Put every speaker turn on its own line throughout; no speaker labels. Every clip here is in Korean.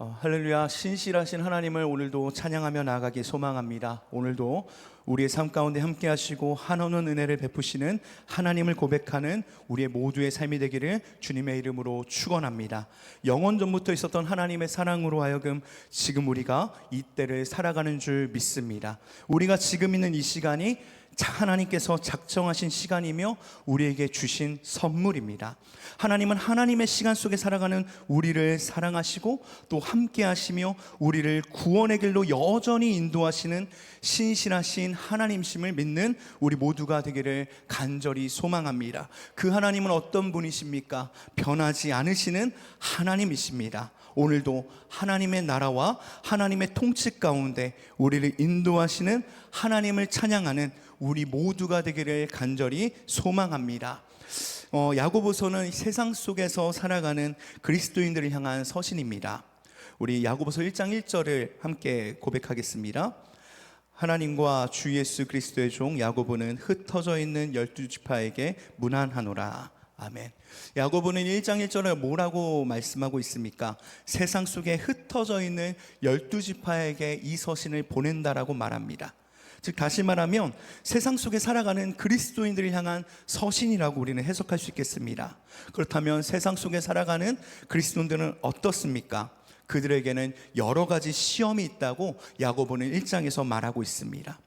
할렐루야. 신실하신 하나님을 오늘도 찬양하며 나아가기 소망합니다. 오늘도 우리의 삶 가운데 함께 하시고 한없는 은혜를 베푸시는 하나님을 고백하는 우리의 모두의 삶이 되기를 주님의 이름으로 축원합니다. 영원 전부터 있었던 하나님의 사랑으로 하여금 지금 우리가 이 때를 살아가는 줄 믿습니다. 우리가 지금 있는 이 시간이 하나님께서 작정하신 시간이며 우리에게 주신 선물입니다. 하나님은 하나님의 시간 속에 살아가는 우리를 사랑하시고 또 함께 하시며 우리를 구원의 길로 여전히 인도하시는 신실하신 하나님심을 믿는 우리 모두가 되기를 간절히 소망합니다. 그 하나님은 어떤 분이십니까? 변하지 않으시는 하나님이십니다. 오늘도 하나님의 나라와 하나님의 통치 가운데 우리를 인도하시는 하나님을 찬양하는 우리 모두가 되기를 간절히 소망합니다. 야고보서는 세상 속에서 살아가는 그리스도인들을 향한 서신입니다. 우리 야고보서 1장 1절을 함께 고백하겠습니다. 하나님과 주 예수 그리스도의 종 야고보는 흩어져 있는 12지파에게 문안하노라. 아멘. 야고보는 1장 1절에 뭐라고 말씀하고 있습니까? 세상 속에 흩어져 있는 12지파에게 이 서신을 보낸다라고 말합니다. 즉 다시 말하면 세상 속에 살아가는 그리스도인들을 향한 서신이라고 우리는 해석할 수 있겠습니다. 그렇다면 세상 속에 살아가는 그리스도인들은 어떻습니까? 그들에게는 여러 가지 시험이 있다고 야고보는 1장에서 말하고 있습니다.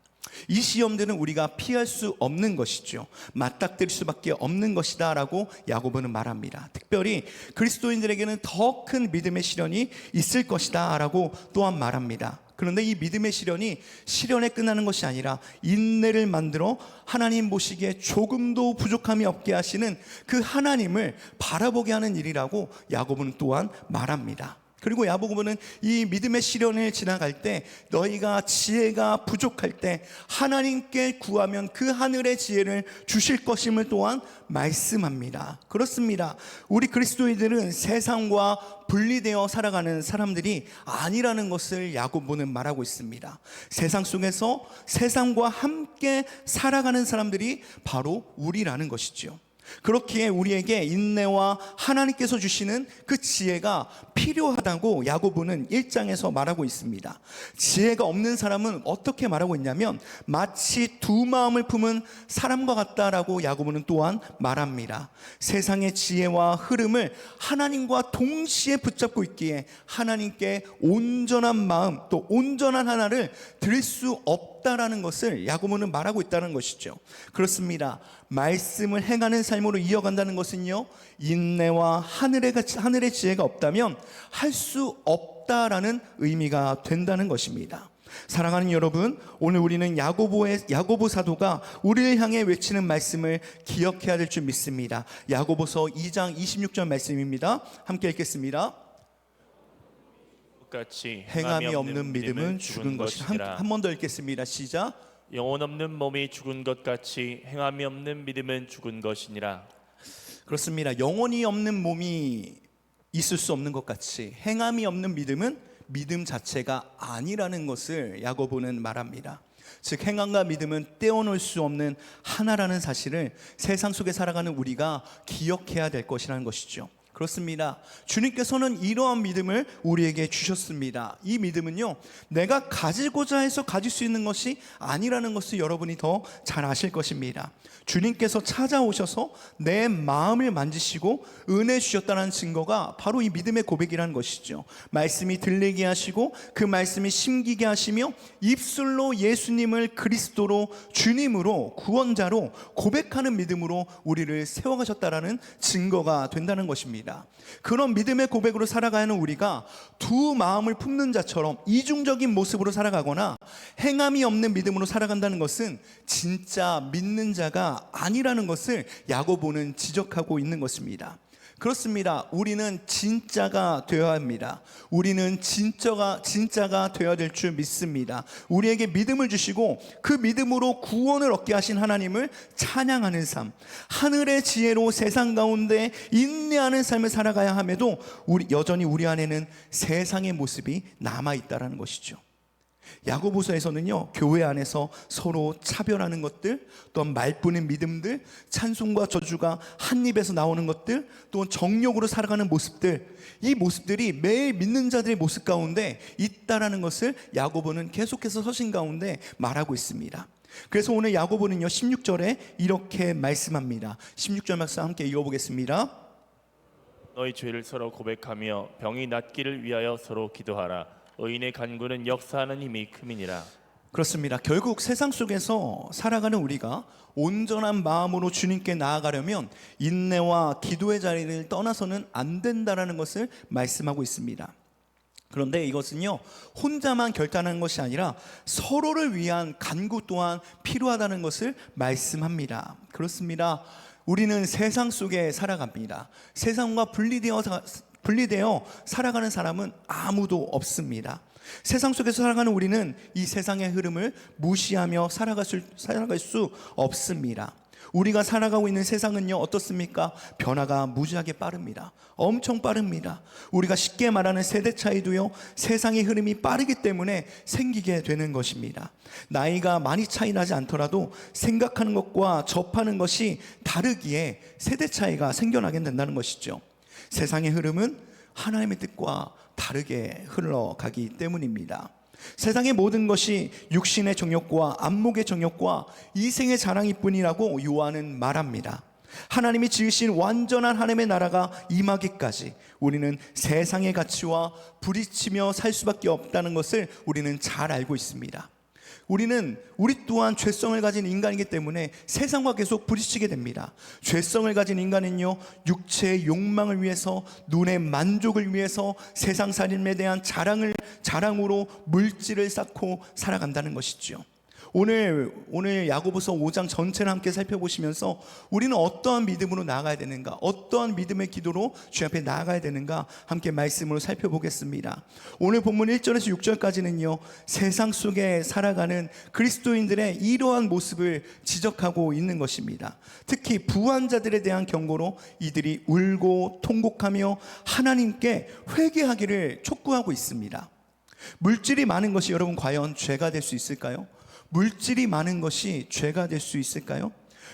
이 시험들은 우리가 피할 수 없는 것이죠. 맞닥뜨릴 수밖에 없는 것이다 라고 야고보는 말합니다. 특별히 그리스도인들에게는 더 큰 믿음의 시련이 있을 것이다 라고 또한 말합니다. 그런데 이 믿음의 시련이 시련에 끝나는 것이 아니라 인내를 만들어 하나님 보시기에 조금도 부족함이 없게 하시는 그 하나님을 바라보게 하는 일이라고 야고보는 또한 말합니다. 그리고 야고보는 이 믿음의 시련을 지나갈 때 너희가 지혜가 부족할 때 하나님께 구하면 그 하늘의 지혜를 주실 것임을 또한 말씀합니다. 그렇습니다. 우리 그리스도인들은 세상과 분리되어 살아가는 사람들이 아니라는 것을 야고보는 말하고 있습니다. 세상 속에서 세상과 함께 살아가는 사람들이 바로 우리라는 것이죠. 그렇기에 우리에게 인내와 하나님께서 주시는 그 지혜가 필요하다고 야고보는 1장에서 말하고 있습니다. 지혜가 없는 사람은 어떻게 말하고 있냐면 마치 두 마음을 품은 사람과 같다라고 야고보는 또한 말합니다. 세상의 지혜와 흐름을 하나님과 동시에 붙잡고 있기에 하나님께 온전한 마음 또 온전한 하나를 드릴 수 없다라는 것을 야고보는 말하고 있다는 것이죠. 그렇습니다. 말씀을 행하는 삶으로 이어간다는 것은요, 인내와 하늘의 지혜가 없다면 할 수 없다라는 의미가 된다는 것입니다. 사랑하는 여러분, 오늘 우리는 야고보 사도가 우리를 향해 외치는 말씀을 기억해야 될 줄 믿습니다. 야고보서 2장 26절 말씀입니다. 함께 읽겠습니다.
같이
행함이 없는 믿음은 죽은 것이라. 한 번 더 읽겠습니다. 시작.
영혼 없는 몸이 죽은 것 같이 행함이 없는 믿음은 죽은 것이니라.
그렇습니다. 영혼이 없는 몸이 있을 수 없는 것 같이 행함이 없는 믿음은 믿음 자체가 아니라는 것을 야고보는 말합니다. 즉 행함과 믿음은 떼어놓을 수 없는 하나라는 사실을 세상 속에 살아가는 우리가 기억해야 될 것이라는 것이죠. 그렇습니다. 주님께서는 이러한 믿음을 우리에게 주셨습니다. 이 믿음은요, 내가 가지고자 해서 가질 수 있는 것이 아니라는 것을 여러분이 더 잘 아실 것입니다. 주님께서 찾아오셔서 내 마음을 만지시고 은혜 주셨다는 증거가 바로 이 믿음의 고백이라는 것이죠. 말씀이 들리게 하시고 그 말씀이 심기게 하시며 입술로 예수님을 그리스도로 주님으로 구원자로 고백하는 믿음으로 우리를 세워가셨다라는 증거가 된다는 것입니다. 그런 믿음의 고백으로 살아가는 우리가 두 마음을 품는 자처럼 이중적인 모습으로 살아가거나 행함이 없는 믿음으로 살아간다는 것은 진짜 믿는 자가 아니라는 것을 야고보는 지적하고 있는 것입니다. 그렇습니다. 우리는 진짜가 되어야 합니다. 우리는 진짜가 되어야 될 줄 믿습니다. 우리에게 믿음을 주시고 그 믿음으로 구원을 얻게 하신 하나님을 찬양하는 삶, 하늘의 지혜로 세상 가운데 인내하는 삶을 살아가야 함에도 여전히 우리 안에는 세상의 모습이 남아있다는 것이죠. 야고보서에서는요, 교회 안에서 서로 차별하는 것들, 또한 말뿐인 믿음들, 찬송과 저주가 한 입에서 나오는 것들, 또한 정욕으로 살아가는 모습들, 이 모습들이 매일 믿는 자들의 모습 가운데 있다라는 것을 야고보는 계속해서 서신 가운데 말하고 있습니다. 그래서 오늘 야고보는요 16절에 이렇게 말씀합니다. 16절 말씀 함께 읽어보겠습니다.
너희 죄를 서로 고백하며 병이 낫기를 위하여 서로 기도하라. 의인의 간구는 역사하는 힘이 큼이니라.
그렇습니다. 결국 세상 속에서 살아가는 우리가 온전한 마음으로 주님께 나아가려면 인내와 기도의 자리를 떠나서는 안 된다라는 것을 말씀하고 있습니다. 그런데 이것은요 혼자만 결단하는 것이 아니라 서로를 위한 간구 또한 필요하다는 것을 말씀합니다. 그렇습니다. 우리는 세상 속에 살아갑니다. 세상과 분리되어 살아가는 사람은 아무도 없습니다. 세상 속에서 살아가는 우리는 이 세상의 흐름을 무시하며 살아갈 수 없습니다. 우리가 살아가고 있는 세상은요 어떻습니까? 변화가 무지하게 빠릅니다. 엄청 빠릅니다. 우리가 쉽게 말하는 세대 차이도요 세상의 흐름이 빠르기 때문에 생기게 되는 것입니다. 나이가 많이 차이 나지 않더라도 생각하는 것과 접하는 것이 다르기에 세대 차이가 생겨나게 된다는 것이죠. 세상의 흐름은 하나님의 뜻과 다르게 흘러가기 때문입니다. 세상의 모든 것이 육신의 정욕과 안목의 정욕과 이생의 자랑일 뿐이라고 요한은 말합니다. 하나님이 지으신 완전한 하나님의 나라가 임하기까지 우리는 세상의 가치와 부딪히며 살 수밖에 없다는 것을 우리는 잘 알고 있습니다. 우리 또한 죄성을 가진 인간이기 때문에 세상과 계속 부딪히게 됩니다. 죄성을 가진 인간은요 육체의 욕망을 위해서, 눈의 만족을 위해서 세상 살림에 대한 자랑으로 물질을 쌓고 살아간다는 것이죠. 오늘 야고보서 5장 전체를 함께 살펴보시면서 우리는 어떠한 믿음으로 나아가야 되는가, 어떠한 믿음의 기도로 주 앞에 나아가야 되는가 함께 말씀으로 살펴보겠습니다. 오늘 본문 1절에서 6절까지는요 세상 속에 살아가는 그리스도인들의 이러한 모습을 지적하고 있는 것입니다. 특히 부한 자들에 대한 경고로 이들이 울고 통곡하며 하나님께 회개하기를 촉구하고 있습니다. 물질이 많은 것이 여러분 과연 죄가 될 수 있을까요? 물질이 많은 것이 죄가 될 수 있을까요?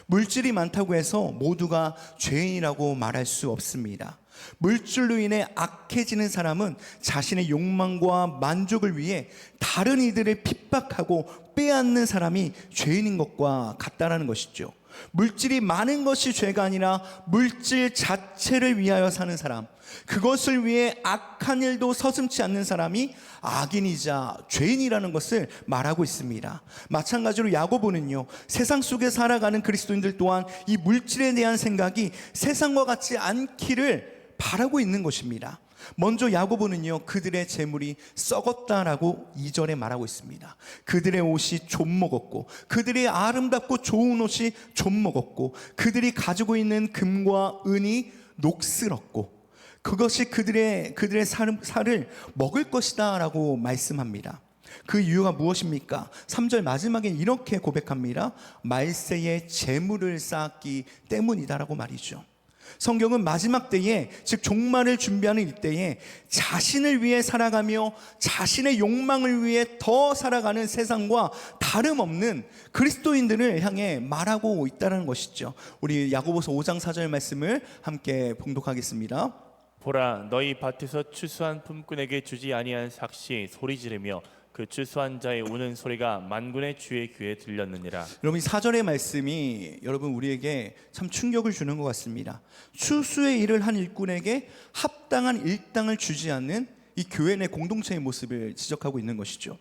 물질이 많다고 해서 모두가 죄인이라고 말할 수 없습니다. 물질로 인해 악해지는 사람은 자신의 욕망과 만족을 위해 다른 이들을 핍박하고 빼앗는 사람이 죄인인 것과 같다라는 것이죠. 물질이 많은 것이 죄가 아니라 물질 자체를 위하여 사는 사람, 그것을 위해 악한 일도 서슴지 않는 사람이 악인이자 죄인이라는 것을 말하고 있습니다. 마찬가지로 야고보는요 세상 속에 살아가는 그리스도인들 또한 이 물질에 대한 생각이 세상과 같지 않기를 바라고 있는 것입니다. 먼저 야고보는요 그들의 재물이 썩었다라고 2절에 말하고 있습니다. 그들의 옷이 좀먹었고, 그들의 아름답고 좋은 옷이 좀먹었고, 그들이 가지고 있는 금과 은이 녹슬었고, 그것이 그들의 살을 먹을 것이다 라고 말씀합니다. 그 이유가 무엇입니까? 3절 마지막에 이렇게 고백합니다. 말세에 재물을 쌓았기 때문이다라고 말이죠. 성경은 마지막 때에, 즉 종말을 준비하는 이때에 자신을 위해 살아가며 자신의 욕망을 위해 더 살아가는 세상과 다름없는 그리스도인들을 향해 말하고 있다는 것이죠. 우리 야고보서 5장 4절 말씀을 함께 봉독하겠습니다.
보라, 너희 밭에서 추수한 품꾼에게 주지 아니한 삭시 소리 지르며 그 추수한 자의 우는 소리가 만군의 주의 귀에 들렸느니라.
여러분 이 4절의 말씀이 여러분 우리에게 참 충격을 주는 것 같습니다. 추수의 일을 한 일꾼에게 합당한 일당을 주지 않는 이 교회 내 공동체의 모습을 지적하고 있는 것이죠.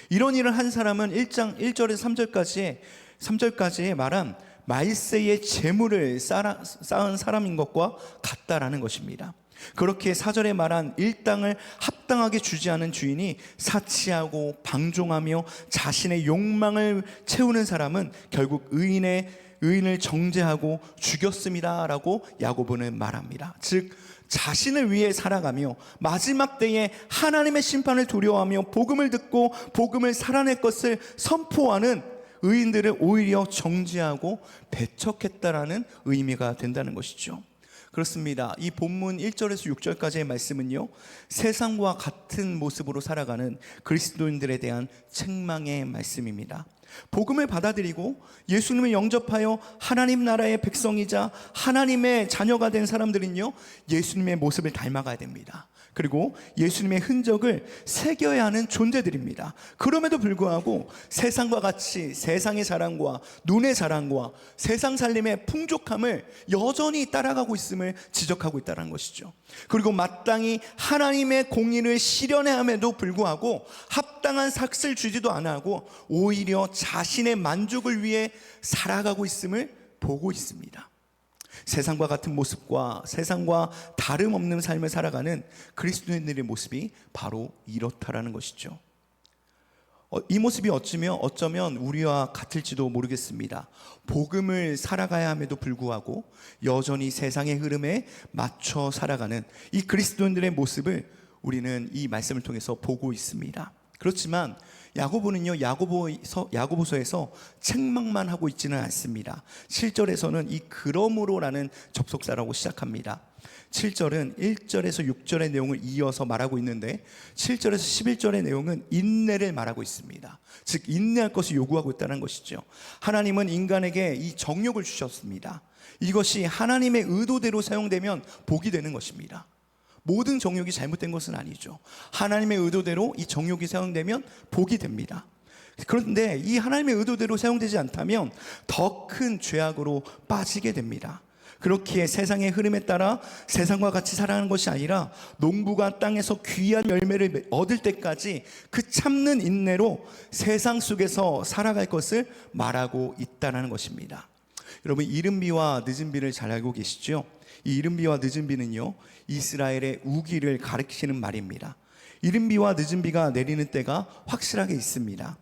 이런 일을 한 사람은 1절에서 3절까지의 말한 말세의 재물을 쌓은 사람인 것과 같다라는 것입니다. 그렇게 4절에 말한 일당을 합당하게 주지 않은 주인이 사치하고 방종하며 자신의 욕망을 채우는 사람은 결국 의인을 정죄하고 죽였습니다 라고 야고보는 말합니다. 즉 자신을 위해 살아가며 마지막 때에 하나님의 심판을 두려워하며 복음을 듣고 복음을 살아낼 것을 선포하는 의인들을 오히려 정죄하고 배척했다라는 의미가 된다는 것이죠. 그렇습니다. 이 본문 1절에서 6절까지의 말씀은요, 세상과 같은 모습으로 살아가는 그리스도인들에 대한 책망의 말씀입니다. 복음을 받아들이고 예수님을 영접하여 하나님 나라의 백성이자 하나님의 자녀가 된 사람들은요, 예수님의 모습을 닮아가야 됩니다. 그리고 예수님의 흔적을 새겨야 하는 존재들입니다. 그럼에도 불구하고 세상과 같이 세상의 자랑과 눈의 자랑과 세상 살림의 풍족함을 여전히 따라가고 있음을 지적하고 있다는 것이죠. 그리고 마땅히 하나님의 공의를 실현해야 함에도 불구하고 합당한 삭을 주지도 않고 오히려 자신의 만족을 위해 살아가고 있음을 보고 있습니다. 세상과 같은 모습과 세상과 다름없는 삶을 살아가는 그리스도인들의 모습이 바로 이렇다라는 것이죠. 이 모습이 어쩌면 우리와 같을지도 모르겠습니다. 복음을 살아가야 함에도 불구하고 여전히 세상의 흐름에 맞춰 살아가는 이 그리스도인들의 모습을 우리는 이 말씀을 통해서 보고 있습니다. 그렇지만 야고보는요, 야고보서에서 책망만 하고 있지는 않습니다. 7절에서는 이 그러므로라는 접속사라고 시작합니다. 7절은 1절에서 6절의 내용을 이어서 말하고 있는데 7절에서 11절의 내용은 인내를 말하고 있습니다. 즉 인내할 것을 요구하고 있다는 것이죠. 하나님은 인간에게 이 정욕을 주셨습니다. 이것이 하나님의 의도대로 사용되면 복이 되는 것입니다. 모든 정욕이 잘못된 것은 아니죠. 하나님의 의도대로 이 정욕이 사용되면 복이 됩니다. 그런데 이 하나님의 의도대로 사용되지 않다면 더 큰 죄악으로 빠지게 됩니다. 그렇기에 세상의 흐름에 따라 세상과 같이 살아가는 것이 아니라 농부가 땅에서 귀한 열매를 얻을 때까지 그 참는 인내로 세상 속에서 살아갈 것을 말하고 있다는 것입니다. 여러분, 이른 비와 늦은 비를 잘 알고 계시죠? 이 이른 비와 늦은 비는요, 이스라엘의 우기를 가리키는 말입니다. 이른 비와 늦은 비가 내리는 때가 확실하게 있습니다.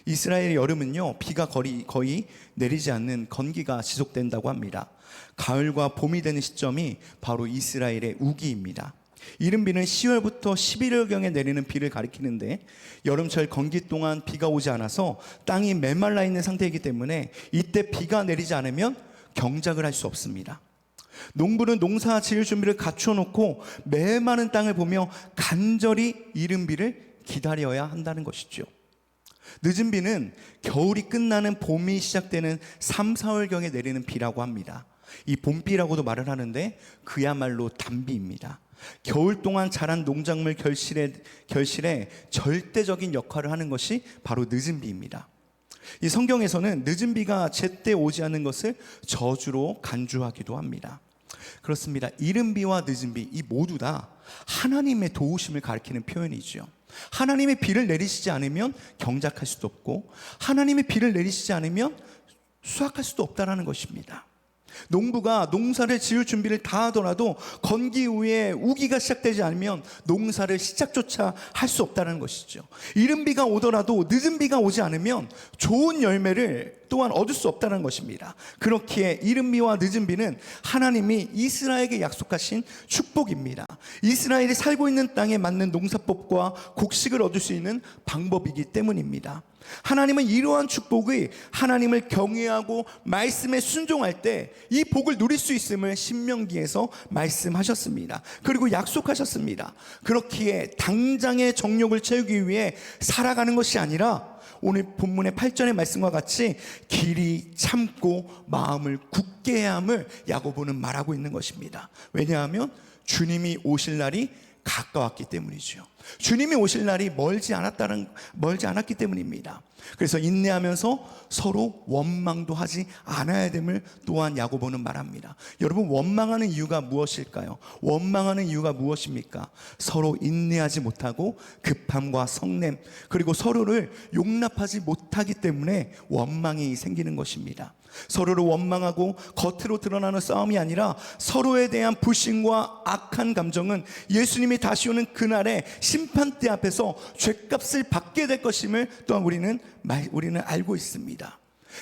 이스라엘의 여름은요, 비가 거의 내리지 않는 건기가 지속된다고 합니다. 가을과 봄이 되는 시점이 바로 이스라엘의 우기입니다. 이른 비는 10월부터 11월경에 내리는 비를 가리키는데 여름철 건기 동안 비가 오지 않아서 땅이 메말라 있는 상태이기 때문에 이때 비가 내리지 않으면 경작을 할 수 없습니다. 농부는 농사 지을 준비를 갖춰 놓고 메마른 땅을 보며 간절히 이른 비를 기다려야 한다는 것이죠. 늦은 비는 겨울이 끝나는 봄이 시작되는 3, 4월경에 내리는 비라고 합니다. 이 봄비라고도 말을 하는데 그야말로 단비입니다. 겨울 동안 자란 농작물 결실에 절대적인 역할을 하는 것이 바로 늦은 비입니다. 이 성경에서는 늦은 비가 제때 오지 않는 것을 저주로 간주하기도 합니다. 그렇습니다. 이른 비와 늦은 비, 이 모두 다 하나님의 도우심을 가리키는 표현이죠. 하나님의 비를 내리시지 않으면 경작할 수도 없고 하나님의 비를 내리시지 않으면 수확할 수도 없다는 것입니다. 농부가 농사를 지을 준비를 다 하더라도 건기 이후에 우기가 시작되지 않으면 농사를 시작조차 할 수 없다는 것이죠. 이른 비가 오더라도 늦은 비가 오지 않으면 좋은 열매를 또한 얻을 수 없다는 것입니다. 그렇기에 이른 비와 늦은 비는 하나님이 이스라엘에게 약속하신 축복입니다. 이스라엘이 살고 있는 땅에 맞는 농사법과 곡식을 얻을 수 있는 방법이기 때문입니다. 하나님은 이러한 축복이 하나님을 경외하고 말씀에 순종할 때 이 복을 누릴 수 있음을 신명기에서 말씀하셨습니다. 그리고 약속하셨습니다. 그렇기에 당장의 정욕을 채우기 위해 살아가는 것이 아니라 오늘 본문의 8절의 말씀과 같이 길이 참고 마음을 굳게 해야 함을 야고보는 말하고 있는 것입니다. 왜냐하면 주님이 오실 날이 가까웠기 때문이죠. 주님이 오실 날이 멀지 않았기 때문입니다. 그래서 인내하면서 서로 원망도 하지 않아야 됨을 또한 야고보는 말합니다. 여러분, 원망하는 이유가 무엇일까요? 원망하는 이유가 무엇입니까? 서로 인내하지 못하고 급함과 성냄, 그리고 서로를 용납하지 못하기 때문에 원망이 생기는 것입니다. 서로를 원망하고 겉으로 드러나는 싸움이 아니라 서로에 대한 불신과 악한 감정은 예수님이 다시 오는 그날의 심판대 앞에서 죗값을 받게 될 것임을 또한 우리는 알고 있습니다.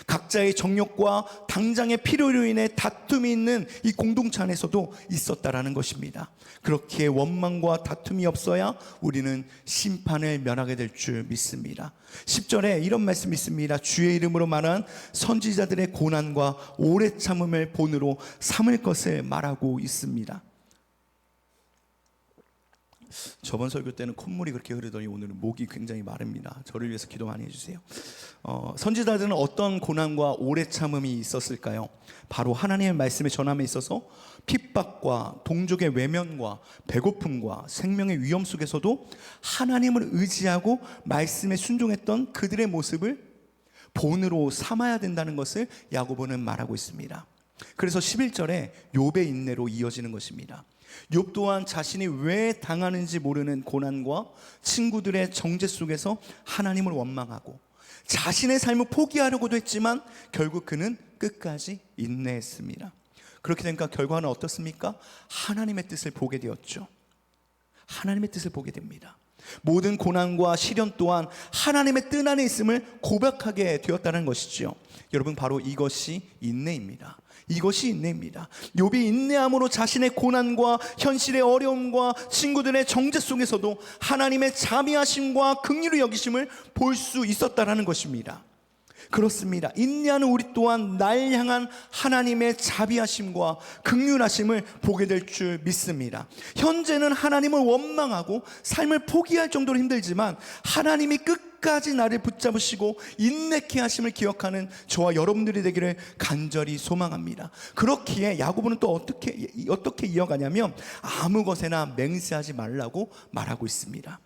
각자의 정욕과 당장의 필요로 인해 다툼이 있는 이 공동체 안에서도 있었다라는 것입니다. 그렇기에 원망과 다툼이 없어야 우리는 심판을 면하게 될 줄 믿습니다. 10절에 이런 말씀이 있습니다. 주의 이름으로 말한 선지자들의 고난과 오래 참음을 본으로 삼을 것을 말하고 있습니다. 저번 설교 때는 콧물이 그렇게 흐르더니 오늘은 목이 굉장히 마릅니다. 저를 위해서 기도 많이 해주세요. 선지자들은 어떤 고난과 오래 참음이 있었을까요? 바로 하나님의 말씀의 전함에 있어서 핍박과 동족의 외면과 배고픔과 생명의 위험 속에서도 하나님을 의지하고 말씀에 순종했던 그들의 모습을 본으로 삼아야 된다는 것을 야고보는 말하고 있습니다. 그래서 11절에 욥의 인내로 이어지는 것입니다. 욥 또한 자신이 왜 당하는지 모르는 고난과 친구들의 정죄 속에서 하나님을 원망하고 자신의 삶을 포기하려고도 했지만 결국 그는 끝까지 인내했습니다. 그렇게 되니까 결과는 어떻습니까? 하나님의 뜻을 보게 되었죠. 하나님의 뜻을 보게 됩니다. 모든 고난과 시련 또한 하나님의 뜻 안에 있음을 고백하게 되었다는 것이죠. 여러분, 바로 이것이 인내입니다. 이것이 인내입니다. 욥이 인내함으로 자신의 고난과 현실의 어려움과 친구들의 정죄 속에서도 하나님의 자비하심과 긍휼을 여기심을 볼 수 있었다라는 것입니다. 그렇습니다. 인내하는 우리 또한 날 향한 하나님의 자비하심과 긍휼하심을 보게 될 줄 믿습니다. 현재는 하나님을 원망하고 삶을 포기할 정도로 힘들지만 하나님이 끝까지 나를 붙잡으시고 인내케 하심을 기억하는 저와 여러분들이 되기를 간절히 소망합니다. 그렇기에 야고보는 또 어떻게 이어가냐면 아무 것에나 맹세하지 말라고 말하고 있습니다.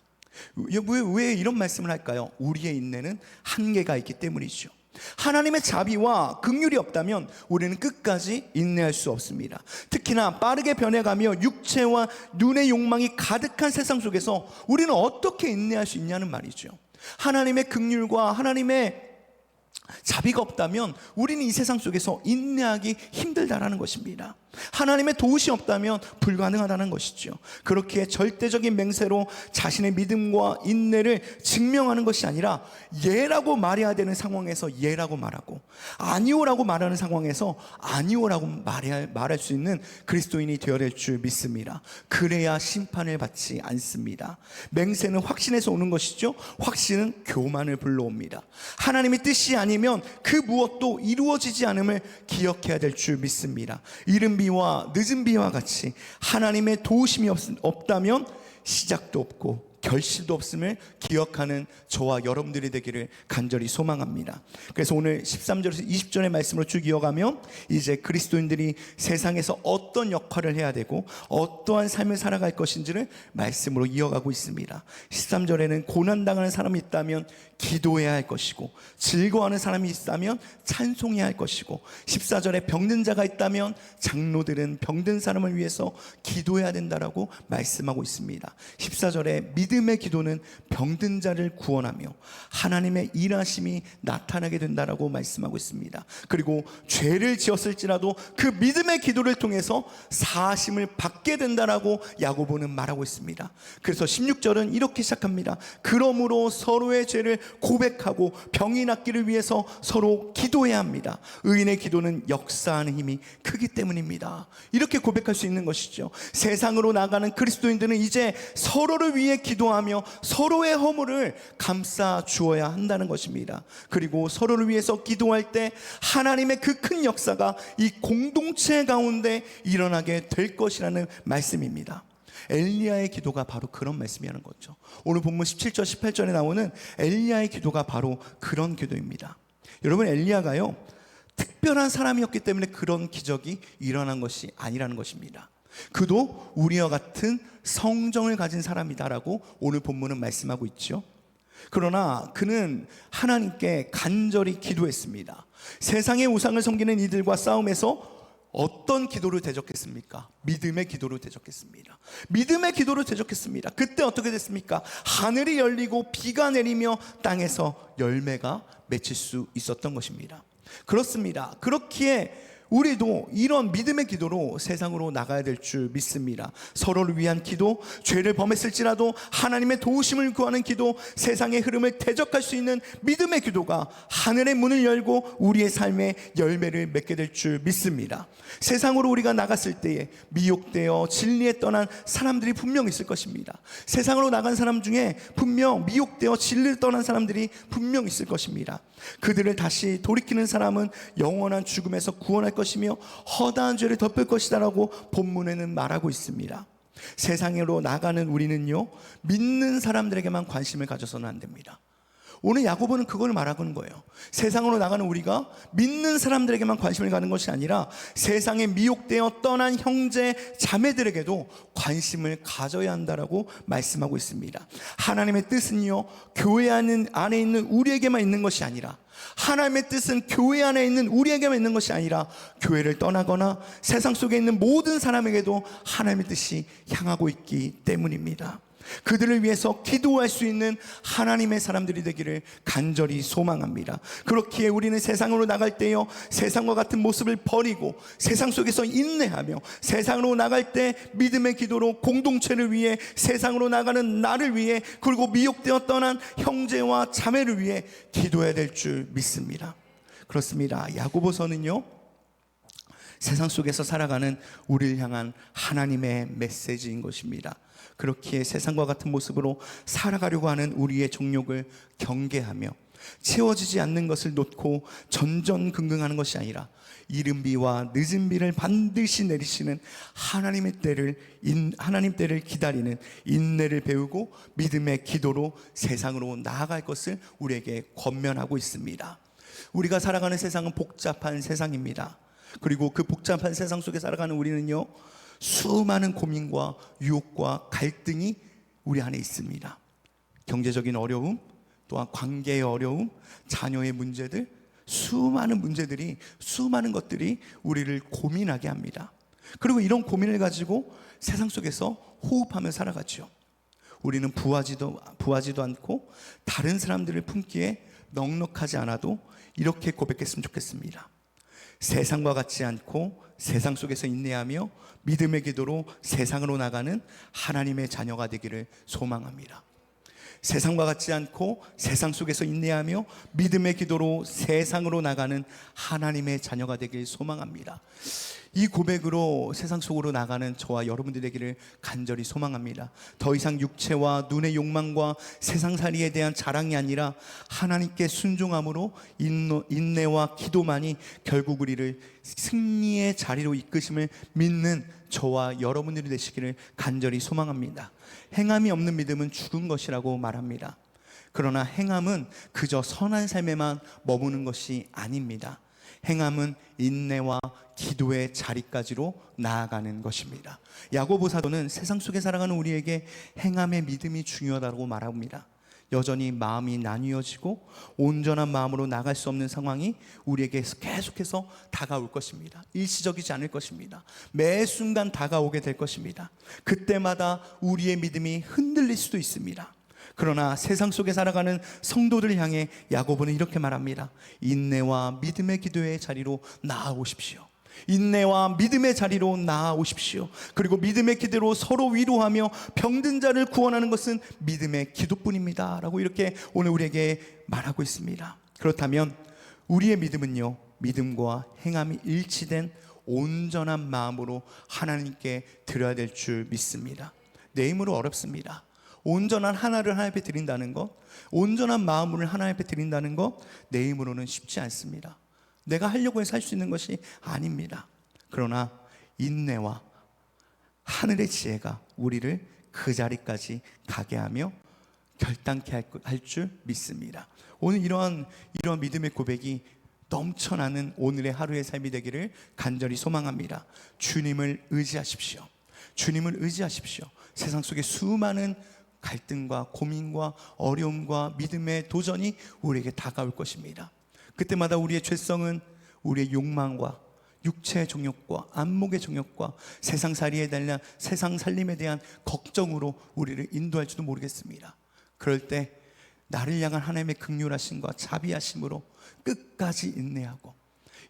왜 이런 말씀을 할까요? 우리의 인내는 한계가 있기 때문이죠. 하나님의 자비와 긍휼이 없다면 우리는 끝까지 인내할 수 없습니다. 특히나 빠르게 변해가며 육체와 눈의 욕망이 가득한 세상 속에서 우리는 어떻게 인내할 수 있냐는 말이죠. 하나님의 긍휼과 하나님의 자비가 없다면 우리는 이 세상 속에서 인내하기 힘들다라는 것입니다. 하나님의 도우심이 없다면 불가능하다는 것이죠. 그렇게 절대적인 맹세로 자신의 믿음과 인내를 증명하는 것이 아니라 예라고 말해야 되는 상황에서 예라고 말하고 아니오라고 말하는 상황에서 아니오라고 말할 수 있는 그리스도인이 되어야 될 줄 믿습니다. 그래야 심판을 받지 않습니다. 맹세는 확신에서 오는 것이죠. 확신은 교만을 불러옵니다. 하나님의 뜻이 아니면 그 무엇도 이루어지지 않음을 기억해야 될 줄 믿습니다. 이른 비와 늦은 비와 같이 하나님의 도우심이 없다면 시작도 없고 결실도 없음을 기억하는 저와 여러분들이 되기를 간절히 소망합니다. 그래서 오늘 13절에서 20절의 말씀으로 쭉 이어가면 이제 그리스도인들이 세상에서 어떤 역할을 해야 되고 어떠한 삶을 살아갈 것인지를 말씀으로 이어가고 있습니다. 13절에는 고난당하는 사람이 있다면 기도해야 할 것이고 즐거워하는 사람이 있다면 찬송해야 할 것이고 14절에 병든 자가 있다면 장로들은 병든 사람을 위해서 기도해야 된다라고 말씀하고 있습니다. 14절에 믿음의 기도는 병든 자를 구원하며 하나님의 일하심이 나타나게 된다라고 말씀하고 있습니다. 그리고 죄를 지었을지라도 그 믿음의 기도를 통해서 사하심을 받게 된다라고 야고보는 말하고 있습니다. 그래서 16절은 이렇게 시작합니다. 그러므로 서로의 죄를 고백하고 병이 낫기를 위해서 서로 기도해야 합니다. 의인의 기도는 역사하는 힘이 크기 때문입니다. 이렇게 고백할 수 있는 것이죠. 세상으로 나가는 그리스도인들은 이제 서로를 위해 기도하며 서로의 허물을 감싸 주어야 한다는 것입니다. 그리고 서로를 위해서 기도할 때 하나님의 그 큰 역사가 이 공동체 가운데 일어나게 될 것이라는 말씀입니다. 엘리야의 기도가 바로 그런 말씀이라는 거죠. 오늘 본문 17절 18절에 나오는 엘리야의 기도가 바로 그런 기도입니다. 여러분, 엘리야가요 특별한 사람이었기 때문에 그런 기적이 일어난 것이 아니라는 것입니다. 그도 우리와 같은 성정을 가진 사람이다라고 오늘 본문은 말씀하고 있죠. 그러나 그는 하나님께 간절히 기도했습니다. 세상의 우상을 섬기는 이들과 싸움에서 어떤 기도를 대적했습니까? 믿음의 기도를 대적했습니다. 믿음의 기도를 대적했습니다. 그때 어떻게 됐습니까? 하늘이 열리고 비가 내리며 땅에서 열매가 맺힐 수 있었던 것입니다. 그렇습니다. 그렇기에 우리도 이런 믿음의 기도로 세상으로 나가야 될 줄 믿습니다. 서로를 위한 기도, 죄를 범했을지라도 하나님의 도우심을 구하는 기도, 세상의 흐름을 대적할 수 있는 믿음의 기도가 하늘의 문을 열고 우리의 삶에 열매를 맺게 될 줄 믿습니다. 세상으로 우리가 나갔을 때에 미혹되어 진리에 떠난 사람들이 분명 있을 것입니다. 세상으로 나간 사람 중에 분명 미혹되어 진리를 떠난 사람들이 분명 있을 것입니다. 그들을 다시 돌이키는 사람은 영원한 죽음에서 구원할 것이며 허다한 죄를 덮을 것이다 라고 본문에는 말하고 있습니다. 세상으로 나가는 우리는요, 믿는 사람들에게만 관심을 가져서는 안 됩니다. 오늘 야고보는 그걸 말하는 거예요. 세상으로 나가는 우리가 믿는 사람들에게만 관심을 가는 것이 아니라 세상에 미혹되어 떠난 형제 자매들에게도 관심을 가져야 한다라고 말씀하고 있습니다. 하나님의 뜻은요, 교회 안에 있는 우리에게만 있는 것이 아니라, 하나님의 뜻은 교회 안에 있는 우리에게만 있는 것이 아니라 교회를 떠나거나 세상 속에 있는 모든 사람에게도 하나님의 뜻이 향하고 있기 때문입니다. 그들을 위해서 기도할 수 있는 하나님의 사람들이 되기를 간절히 소망합니다. 그렇기에 우리는 세상으로 나갈 때요, 세상과 같은 모습을 버리고 세상 속에서 인내하며 세상으로 나갈 때 믿음의 기도로 공동체를 위해, 세상으로 나가는 나를 위해, 그리고 미혹되어 떠난 형제와 자매를 위해 기도해야 될 줄 믿습니다. 그렇습니다. 야고보서는요, 세상 속에서 살아가는 우리를 향한 하나님의 메시지인 것입니다. 그렇기에 세상과 같은 모습으로 살아가려고 하는 우리의 정욕을 경계하며 채워지지 않는 것을 놓고 전전긍긍하는 것이 아니라 이른 비와 늦은 비를 반드시 내리시는 하나님 때를 기다리는 인내를 배우고 믿음의 기도로 세상으로 나아갈 것을 우리에게 권면하고 있습니다. 우리가 살아가는 세상은 복잡한 세상입니다. 그리고 그 복잡한 세상 속에 살아가는 우리는요, 수많은 고민과 유혹과 갈등이 우리 안에 있습니다. 경제적인 어려움, 또한 관계의 어려움, 자녀의 문제들, 수많은 문제들이, 수많은 것들이 우리를 고민하게 합니다. 그리고 이런 고민을 가지고 세상 속에서 호흡하며 살아가죠. 우리는 부하지도 않고 다른 사람들을 품기에 넉넉하지 않아도 이렇게 고백했으면 좋겠습니다. 세상과 같지 않고 세상 속에서 인내하며 믿음의 기도로 세상으로 나가는 하나님의 자녀가 되기를 소망합니다. 세상과 같지 않고 세상 속에서 인내하며 믿음의 기도로 세상으로 나가는 하나님의 자녀가 되길 소망합니다. 이 고백으로 세상 속으로 나가는 저와 여러분들 되기를 간절히 소망합니다. 더 이상 육체와 눈의 욕망과 세상살이에 대한 자랑이 아니라 하나님께 순종함으로 인내와 기도만이 결국 우리를 승리의 자리로 이끄심을 믿는 저와 여러분들이 되시기를 간절히 소망합니다. 행함이 없는 믿음은 죽은 것이라고 말합니다. 그러나 행함은 그저 선한 삶에만 머무는 것이 아닙니다. 행함은 인내와 기도의 자리까지로 나아가는 것입니다. 야고보 사도는 세상 속에 살아가는 우리에게 행함의 믿음이 중요하다고 말합니다. 여전히 마음이 나뉘어지고 온전한 마음으로 나갈 수 없는 상황이 우리에게 계속해서 다가올 것입니다. 일시적이지 않을 것입니다. 매 순간 다가오게 될 것입니다. 그때마다 우리의 믿음이 흔들릴 수도 있습니다. 그러나 세상 속에 살아가는 성도들을 향해 야고보는 이렇게 말합니다. 인내와 믿음의 기도의 자리로 나아오십시오. 인내와 믿음의 자리로 나아오십시오. 그리고 믿음의 기도로 서로 위로하며 병든 자를 구원하는 것은 믿음의 기도뿐입니다 라고 이렇게 오늘 우리에게 말하고 있습니다. 그렇다면 우리의 믿음은요, 믿음과 행함이 일치된 온전한 마음으로 하나님께 드려야 될 줄 믿습니다. 내 힘으로 어렵습니다. 온전한 하나를 하나님 앞에 드린다는 것, 온전한 마음을 하나님 앞에 드린다는 것, 내 힘으로는 쉽지 않습니다. 내가 하려고 해서 할 수 있는 것이 아닙니다. 그러나 인내와 하늘의 지혜가 우리를 그 자리까지 가게 하며 결단케 할 줄 믿습니다. 오늘 이러한 믿음의 고백이 넘쳐나는 오늘의 하루의 삶이 되기를 간절히 소망합니다. 주님을 의지하십시오. 주님을 의지하십시오. 세상 속에 수많은 갈등과 고민과 어려움과 믿음의 도전이 우리에게 다가올 것입니다. 그때마다 우리의 죄성은 우리의 욕망과 육체의 정욕과 안목의 정욕과 세상살이에 대한 세상 살림에 대한 걱정으로 우리를 인도할지도 모르겠습니다. 그럴 때 나를 향한 하나님의 긍휼하심과 자비하심으로 끝까지 인내하고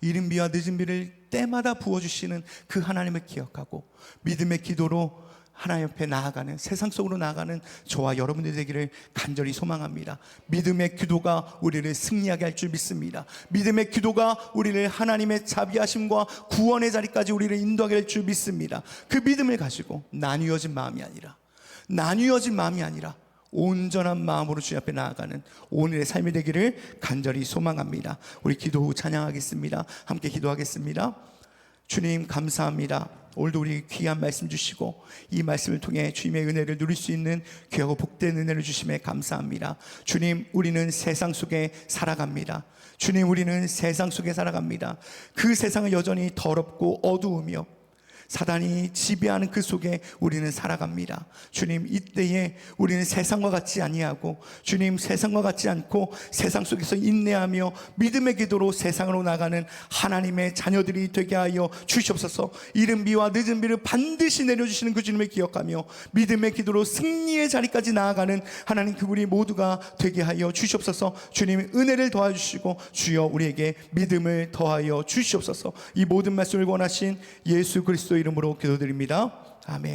이른 비와 늦은 비를 때마다 부어주시는 그 하나님을 기억하고 믿음의 기도로 하나님 옆에 나아가는, 세상 속으로 나아가는 저와 여러분들 되기를 간절히 소망합니다. 믿음의 기도가 우리를 승리하게 할 줄 믿습니다. 믿음의 기도가 우리를 하나님의 자비하심과 구원의 자리까지 우리를 인도하게 할 줄 믿습니다. 그 믿음을 가지고 나뉘어진 마음이 아니라 온전한 마음으로 주님 앞에 나아가는 오늘의 삶이 되기를 간절히 소망합니다. 우리 기도 후 찬양하겠습니다. 함께 기도하겠습니다. 주님 감사합니다. 오늘도 우리 귀한 말씀 주시고 이 말씀을 통해 주님의 은혜를 누릴 수 있는 귀하고 복된 은혜를 주심에 감사합니다. 주님, 우리는 세상 속에 살아갑니다. 주님, 우리는 세상 속에 살아갑니다. 그 세상은 여전히 더럽고 어두우며 사단이 지배하는 그 속에 우리는 살아갑니다. 주님, 이때에 우리는 세상과 같지 아니하고 주님, 세상과 같지 않고 세상 속에서 인내하며 믿음의 기도로 세상으로 나가는 하나님의 자녀들이 되게 하여 주시옵소서. 이른 비와 늦은 비를 반드시 내려주시는 그 주님을 기억하며 믿음의 기도로 승리의 자리까지 나아가는 하나님 그분이 모두가 되게 하여 주시옵소서. 주님, 은혜를 더하주시고 주여 우리에게 믿음을 더하여 주시옵소서. 이 모든 말씀을 원하신 예수 그리스도 이름으로 기도드립니다. 아멘.